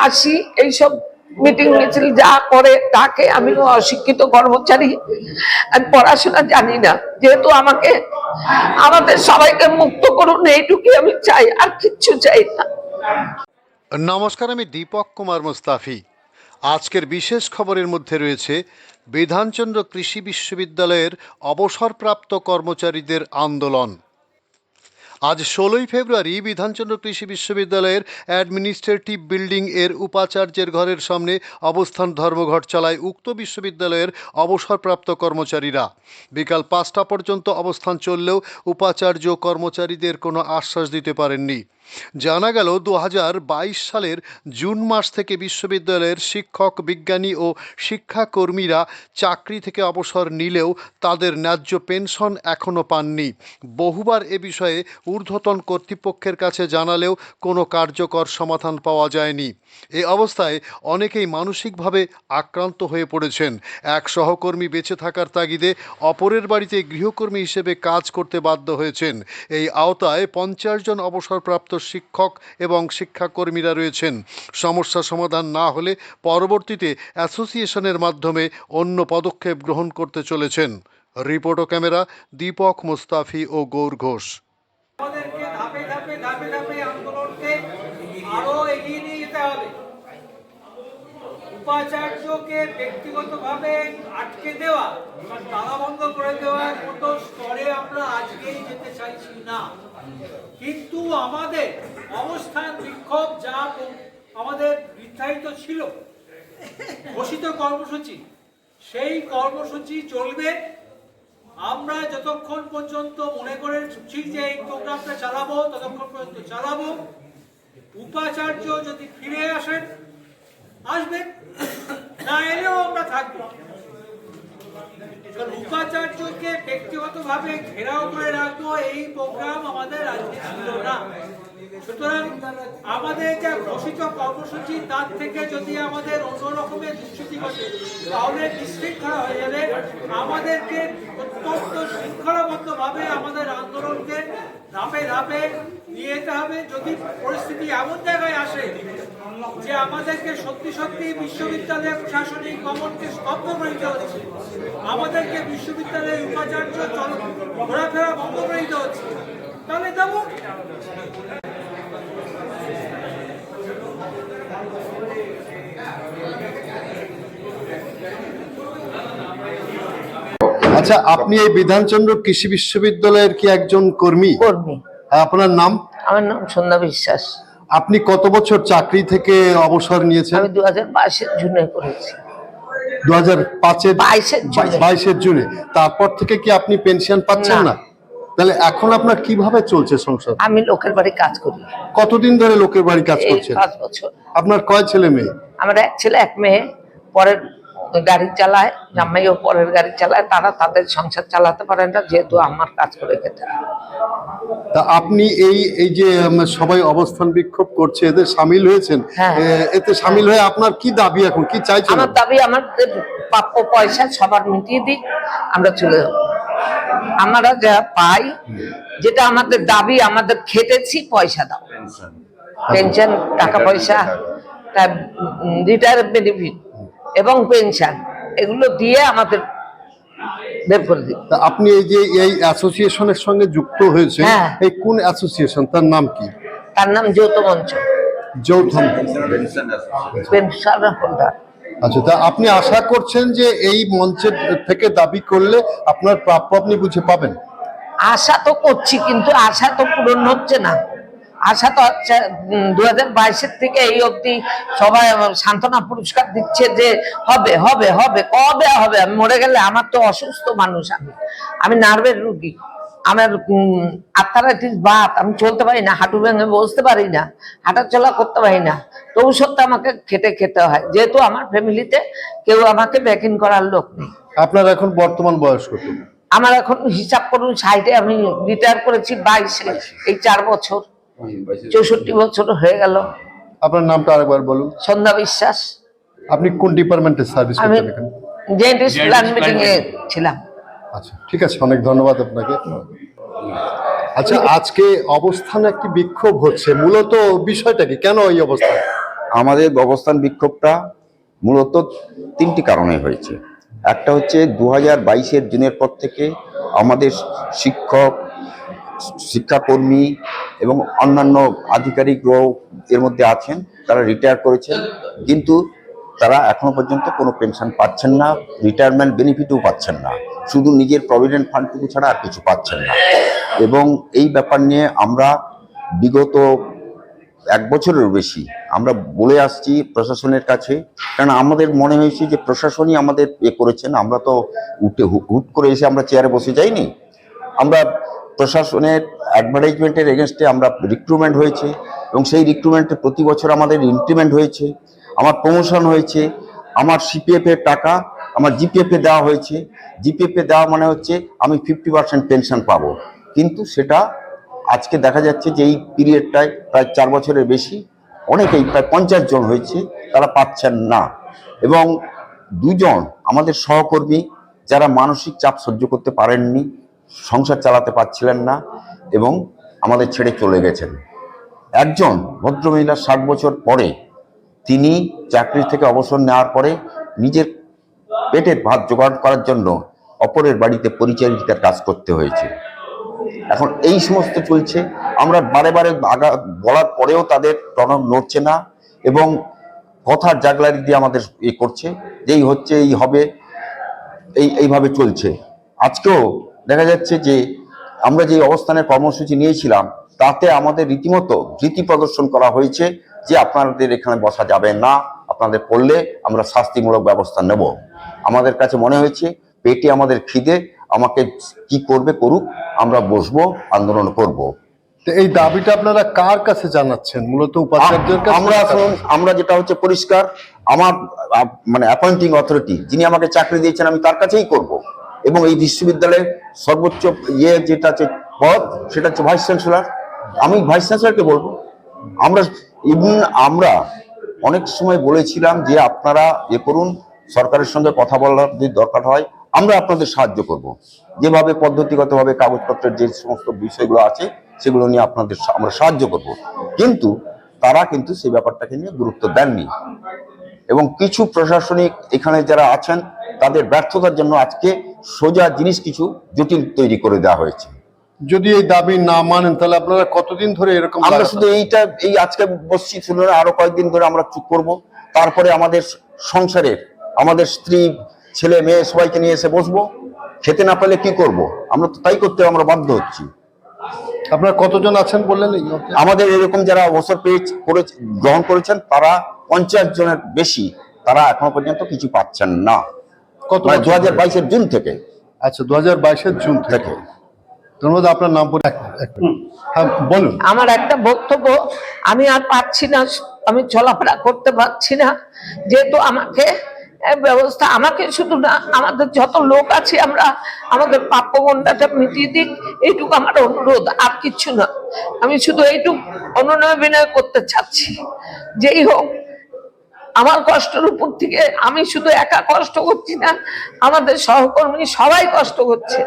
আসি এইসব মিটিং মিছিল যা করে তাকে, আমি অশিক্ষিত কর্মচারী, আমি পড়াশোনা জানি না, যেহেতু আমাদের সবাইকে মুক্ত করুন, এইটুকুই আমি চাই, আর কিচ্ছু চাই না। নমস্কার, আমি দীপক কুমার মুস্তাফি। আজকের বিশেষ খবরের মধ্যে রয়েছে বিধানচন্দ্র কৃষি বিশ্ববিদ্যালয়ের অবসরপ্রাপ্ত কর্মচারীদের আন্দোলন। আজ 16ই ফেব্রুয়ারি বিধানচন্দ্র কৃষি বিশ্ববিদ্যালয়ের অ্যাডমিনিস্ট্রেটিভ বিল্ডিং এর উপাচার্যের ঘরের সামনে অবস্থান ধর্মঘট চালায় উক্ত বিশ্ববিদ্যালয়ের অবসরপ্রাপ্ত কর্মচারীরা। বিকাল 5টা পর্যন্ত অবস্থান চললেও উপাচার্য কর্মচারীদের কোনো আশ্বাস দিতে পারেননি। জানা গেল 2022 সালের জুন মাস থেকে বিশ্ববিদ্যালয়ের শিক্ষক, বিজ্ঞানী ও শিক্ষাকর্মীরা চাকরি থেকে অবসর নিলেও তাদের ন্যায্য পেনশন এখনও পাননি। বহুবার এ বিষয়ে ঊর্ধ্বতন কর্তৃপক্ষের কাছে জানালেও কোনো কার্যকর সমাধান পাওয়া যায়নি। এ অবস্থায় অনেকেই মানসিকভাবে আক্রান্ত হয়ে পড়েছেন। এক সহকর্মী বেঁচে থাকার তাগিদে অপরের বাড়িতে গৃহকর্মী হিসেবে কাজ করতে বাধ্য হয়েছেন। এই আওতায় 50 জন অবসরপ্রাপ্ত শিক্ষক এবং শিক্ষাকর্মীরা রয়েছেন। সমস্যা সমাধান না হলে পরবর্তীতে অ্যাসোসিয়েশনের মাধ্যমে অন্য পদক্ষেপ গ্রহণ করতে চলেছেন। রিপোর্ট ও ক্যামেরা দীপক মুস্তাফি ও গৌর ঘোষ। আমাদেরকে ধাপে ধাপে ধাপে ধাপে আন্দোলনকে আরো এগিয়ে নিয়ে যেতে হবে। উপাচার্যকে ব্যক্তিগতভাবে আটকে দেওয়া, তালাবন্ধ করে দেওয়ার মতো স্তরে আমরা আজকেই যেতে চাইছি না। কিন্তু আমাদের অবস্থান, বিক্ষোভ যা আমাদের নির্ধারিত ছিল, ঘোষিত কর্মসূচি, সেই কর্মসূচি চলবে। আমরা যতক্ষণ পর্যন্ত মনে করেছি যে এই প্রোগ্রামটা চালাবো, ততক্ষণ পর্যন্ত চালাবো। উপাচার্য যদি ফিরে আসবেন, না এলেও আমরা থাকবো। উপাচার্যকে ব্যক্তিগতভাবে ঘেরাও করে রাখবো, এই প্রোগ্রাম আমাদের আজকে ছিল না। সুতরাং আমাদের যা ঘোষিত কর্মসূচি, তার থেকে যদি আমাদের অন্য রকমের দুষ্কৃতি ঘটে, তাহলে বিশৃঙ্খলা হয়ে যাবে। আমাদেরকে অত্যন্ত শৃঙ্খলাবদ্ধভাবে আমাদের আন্দোলনকে ধাপে ধাপে নিয়ে যেতে হবে। যদি পরিস্থিতি এমন জায়গায় আসে যে আমাদেরকে সত্যি সত্যি বিশ্ববিদ্যালয়ের প্রশাসনিক ভবনকে স্তব্ধ করে দিতে হচ্ছে, আমাদেরকে বিশ্ববিদ্যালয়ের উপাচার্য ঘোরাফেরা বন্ধ করে দিতে হচ্ছে, তাহলে দেবো। আচ্ছা, আপনি এই বিধানচন্দ্র কৃষি বিশ্ববিদ্যালয়ের কি একজন কর্মী? আপনার নাম? আমার নাম সন্ধ্যা বিশ্বাস। আপনি কত বছর চাকরি থেকে অবসর নিয়েছেন? আমি 2022 জুনে করেছি। 2022 জুনে। তারপর থেকে কি আপনি পেনশন পাচ্ছেন না? তাহলে এখন আপনার কিভাবে চলছে সংসার? আমি লোকের বাড়ি কাজ করি। কতদিন ধরে লোকের বাড়ি কাজ করছেন? 5 বছর। আপনার কয় ছেলে মেয়ে? আমার এক ছেলে এক মেয়ে, পরের গাড়ি চালায়, জামাইও পরের গাড়ি চালায়। তারা তাদের সংসার চালাতে পারেন না, যেহেতু আমার কাজ করে খেতে হয়। তা আপনি এই যে সবাই অবস্থান বিক্ষোভ করছে, এদের সামিল হয়েছেন? এতে সামিল হয়ে আপনার কি দাবি, এখন কি চাইছেন? আমার দাবি, আমাদের প্রাপ্য পয়সা সবার মিটিয়ে দিক, আমরা চলে যাব। আমরা যা পাই, যেটা আমাদের দাবি, আমাদের খেটেছি, পয়সা দাও, পেনশন, টাকা পয়সা, রিটায়ার বেনিফিট এবং পেনশন, এগুলো দিয়ে আমাদের বের করে দিই। আপনি এই যে এই অ্যাসোসিয়েশনের সঙ্গে যুক্ত হয়েছে, এই কোন অ্যাসোসিয়েশন, তার নাম কি? তার নাম যৌথ মঞ্চ। যৌথ পেনশন হোল্ডার। আচ্ছা, তা আপনি আশা করছেন যে এই মঞ্চের থেকে দাবি করলে আপনার প্রাপ্য আপনি বুঝে পাবেন? আশা তো করছি, কিন্তু আশা তো পূরণ হচ্ছে না। আশা তো 2022 থেকে এই অবধি সবাই সান্ত্বনা পুরস্কার দিচ্ছে যে হবে হবে হবে, কবে হবে? আমি মরে গেলে, আমার তো অসুস্থ মানুষ, আমি নার্ভের রুগী, আমার আর্থারাইটিস বাত, আমি চলতে পারি না, হাঁটু ভেঙে বসতে পারি না, হাঁটা চলা করতে পারি না। তো ঔষধটা আমাকে খেতে হয়, যেহেতু আমার ফ্যামিলিতে কেউ আমাকে ভ্যাকসিন করার লোক নেই। আপনার এখন বর্তমান বয়স কত? আমার এখন হিসাব করুন, 60-এ আমি রিটায়ার করেছি, 22-এ, এই 4 বছর, 64 বছর হয়ে গেল। আপনার নামটা আরেকবার বলুন। সন্ধ্যা বিশ্বাস। আপনি কোন ডিপার্টমেন্টে সার্ভিস করতেন এখানে? জেএনটিস প্ল্যান মিটিং এ ছিলাম। আচ্ছা, ঠিক আছে, অনেক ধন্যবাদ আপনাকে। আচ্ছা, আজকে অবস্থানে একটি বিক্ষোভ হচ্ছে, মূলত বিষয়টা কি, কেন এই অবস্থান? আমাদের অবস্থান বিক্ষোভটা মূলত তিনটি কারণে হয়েছে। একটা হচ্ছে 2022-এর জুনের পর থেকে আমাদের শিক্ষক, শিক্ষাকর্মী এবং অন্যান্য আধিকারিকরাও এর মধ্যে আছেন, তারা রিটায়ার করেছেন, কিন্তু তারা এখনো পর্যন্ত কোনো পেনশন পাচ্ছেন না, রিটায়ারমেন্ট বেনিফিটও পাচ্ছেন না, শুধু নিজের প্রভিডেন্ট ফান্ডটুকু ছাড়া আর কিছু পাচ্ছেন না। এবং এই ব্যাপার নিয়ে আমরা বিগত 1 বছরের বেশি আমরা বলে আসছি প্রশাসনের কাছে, কারণ আমাদের মনে হয়েছে যে প্রশাসনই আমাদের করেছেন, আমরা তো হুট করে এসে আমরা চেয়ারে বসে যাইনি। আমরা প্রশাসনের অ্যাডভার্টাইজমেন্টের এগেনস্টে আমরা রিক্রুটমেন্ট হয়েছে এবং সেই রিক্রুটমেন্টে প্রতি বছর আমাদের ইনক্রিমেন্ট হয়েছে, আমার প্রমোশন হয়েছে, আমার সিপিএফ এর টাকা আমার জিপিএফ এ দেওয়া হয়েছে। জিপিএফ এ দেওয়া মানে হচ্ছে আমি 50% পেনশন পাবো, কিন্তু সেটা আজকে দেখা যাচ্ছে যে এই পিরিয়ডটায় প্রায় 4 বছরের বেশি অনেকেই প্রায় 50 জন হয়েছে তারা পাচ্ছেন না। এবং 2 জন আমাদের সহকর্মী যারা মানসিক চাপ সহ্য করতে পারেননি, সংসার চালাতে পারছিলেন না এবং আমাদের ছেড়ে চলে গেছেন। একজন ভদ্রমহিলা 60 বছর পরে তিনি চাকরি থেকে অবসর নেওয়ার পরে নিজের পেটের ভাত জোগাড় করার জন্য অপরের বাড়িতে পরিচারিকার কাজ করতে হয়েছে। এখন এই সমস্ত চলছে, আমরা বারে বারে বলার পরেও তাদের টনক নড়ছে না এবং কথার জাগলারি দিয়ে আমাদের করছে, যেই হচ্ছে এই হবে, এইভাবে চলছে। আজকেও দেখা যাচ্ছে যে আমরা যে অবস্থানের কর্মসূচি নিয়েছিলাম তাতে আমাদের রীতিমতো ভীতি প্রদর্শন করা হয়েছে যে আপনাদের এখানে বসা যাবে না, আপনাদের পড়লে আমরা শাস্তিমূলক ব্যবস্থা নেব। আমাদের কাছে মনে হয়েছে পেটে আমাদের খিদে, আমাকে কি করবে করুক, আমরা বসবো, আন্দোলন করব। এই দাবিটা আপনারা কার কাছে জানাচ্ছেন? মূলত উপাচার্যের কাছে? আমরা যেটা হচ্ছে পরিষ্কার, আমার মানে অ্যাপয়েন্টিং অথরিটি যিনি আমাকে চাকরি দিয়েছেন আমি তার কাছেই করব। এবং এই বিশ্ববিদ্যালয়ের সর্বোচ্চ যেটা হচ্ছে পদ সেটা হচ্ছে ভাইস চ্যান্সেলর, আমি ভাইস চ্যান্সেলরকে বলবো। আমরা অনেক সময় বলেছিলাম যে আপনারা করুন, সরকারের সঙ্গে কথা বলার যদি দরকার হয় আমরা আপনাদের সাহায্য করব, যেভাবে পদ্ধতিগতভাবে কাগজপত্রের যে সমস্ত বিষয়গুলো আছে সেগুলো নিয়ে আপনাদের আমরা সাহায্য করব। কিন্তু তারা কিন্তু সেই ব্যাপারটাকে নিয়ে গুরুত্ব দেননি এবং কিছু প্রশাসনিক এখানে যারা আছেন তাদের ব্যর্থতার জন্য আজকে সোজা জিনিস কিছু জটিল তৈরি করে দেওয়া হয়েছে। যদি এই দাবি না মানেন তাহলে আপনারা কতদিন ধরে এরকম? আমরা শুধু এই আজকে বসছি, শুধু আরো কয়েকদিন ধরে আমরা চুপ করব, তারপরে আমাদের সংসারের আমাদের স্ত্রী ছেলে মেয়ে সবাইকে নিয়ে এসে বসবো। খেতে না পেলে কি করব? আমরা তো তাই করতে আমরা বাধ্য হচ্ছি। আপনারা কতজন আছেন বললেন? আমাদের এরকম যারা অবসর গ্রহণ করেছেন তারা 50 জনের বেশি, তারা এখনো পর্যন্ত কিছু পাচ্ছেন না। কত? 2022-এর জুন থেকে। আচ্ছা, 2022-এর জুন থেকে। ধন্যবাদ। আপনার নাম বলে? হ্যাঁ বলুন। আমার একটা বক্তব্য, আমি আর পাচ্ছি না, আমি চলাফেরা করতে পারছি না, যেহেতু আমাকে ব্যবস্থা, আমাকে শুধু না আমাদের যত লোক আছে আমরা আমাদের প্রাপ্য গণ্ডাটা মিটিয়ে দিক, এইটুকু আমার অনুরোধ, আর কিছু না। আমি শুধু এইটুকু অনুনয় বিনয় করতে চাচ্ছি, যেই হোক আমার কষ্টের উপর থেকে আমি শুধু একা কষ্ট করছি না, আমাদের সহকর্মী সবাই কষ্ট করছে।